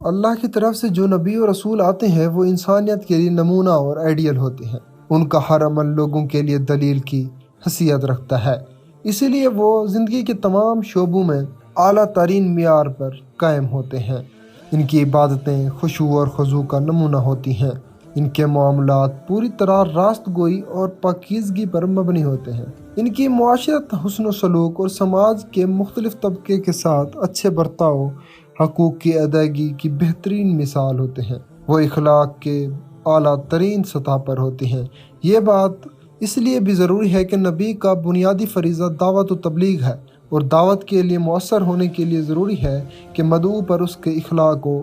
اللہ کی طرف سے جو نبی اور رسول آتے ہیں وہ انسانیت کے لیے نمونہ اور آئیڈیل ہوتے ہیں۔ ان کا ہر عمل لوگوں کے لیے دلیل کی حیثیت رکھتا ہے، اسی لیے وہ زندگی کے تمام شعبوں میں اعلیٰ ترین معیار پر قائم ہوتے ہیں۔ ان کی عبادتیں خشوع اور خضوع کا نمونہ ہوتی ہیں۔ ان کے معاملات پوری طرح راست گوئی اور پاکیزگی پر مبنی ہوتے ہیں۔ ان کی معاشرت حسن و سلوک اور سماج کے مختلف طبقے کے ساتھ اچھے برتاؤ، حقوق کی ادائیگی کی بہترین مثال ہوتے ہیں۔ وہ اخلاق کے اعلیٰ ترین سطح پر ہوتے ہیں۔ یہ بات اس لیے بھی ضروری ہے کہ نبی کا بنیادی فریضہ دعوت و تبلیغ ہے، اور دعوت کے لیے مؤثر ہونے کے لیے ضروری ہے کہ مدعو پر اس کے اخلاق و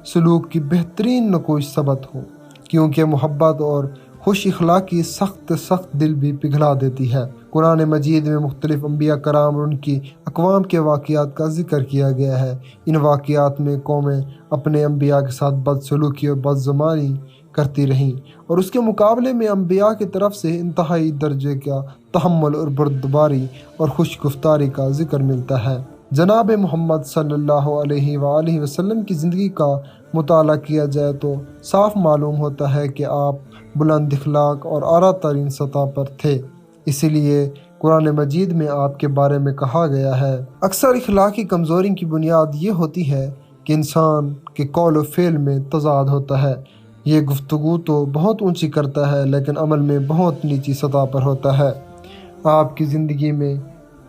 سلوک کی بہترین نقوش ثبت ہو، کیونکہ محبت اور خوش اخلاقی سخت دل بھی پگھلا دیتی ہے۔ قرآن مجید میں مختلف انبیاء کرام اور ان کی اقوام کے واقعات کا ذکر کیا گیا ہے۔ ان واقعات میں قومیں اپنے انبیاء کے ساتھ بدسلوکی اور بدزبانی کرتی رہیں، اور اس کے مقابلے میں انبیاء کی طرف سے انتہائی درجے کا تحمل اور بردباری اور خوش گفتاری کا ذکر ملتا ہے۔ جناب محمد صلی اللہ علیہ وآلہ وسلم کی زندگی کا مطالعہ کیا جائے تو صاف معلوم ہوتا ہے کہ آپ بلند اخلاق اور اعلیٰ ترین سطح پر تھے۔ اسی لیے قرآن مجید میں آپ کے بارے میں کہا گیا ہے، اکثر اخلاقی کمزوری کی بنیاد یہ ہوتی ہے کہ انسان کے قول و فعل میں تضاد ہوتا ہے۔ یہ گفتگو تو بہت اونچی کرتا ہے لیکن عمل میں بہت نیچی سطح پر ہوتا ہے۔ آپ کی زندگی میں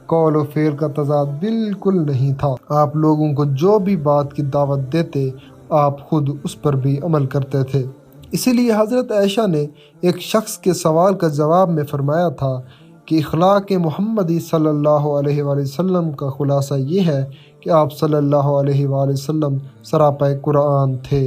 قول و فعل کا تضاد بالکل نہیں تھا۔ آپ لوگوں کو جو بھی بات کی دعوت دیتے، آپ خود اس پر بھی عمل کرتے تھے۔ اسی لیے حضرت عائشہ نے ایک شخص کے سوال کا جواب میں فرمایا تھا کہ اخلاق محمدی صلی اللہ علیہ وآلہ وسلم کا خلاصہ یہ ہے کہ آپ صلی اللہ علیہ وآلہ وسلم سراپا قرآن تھے۔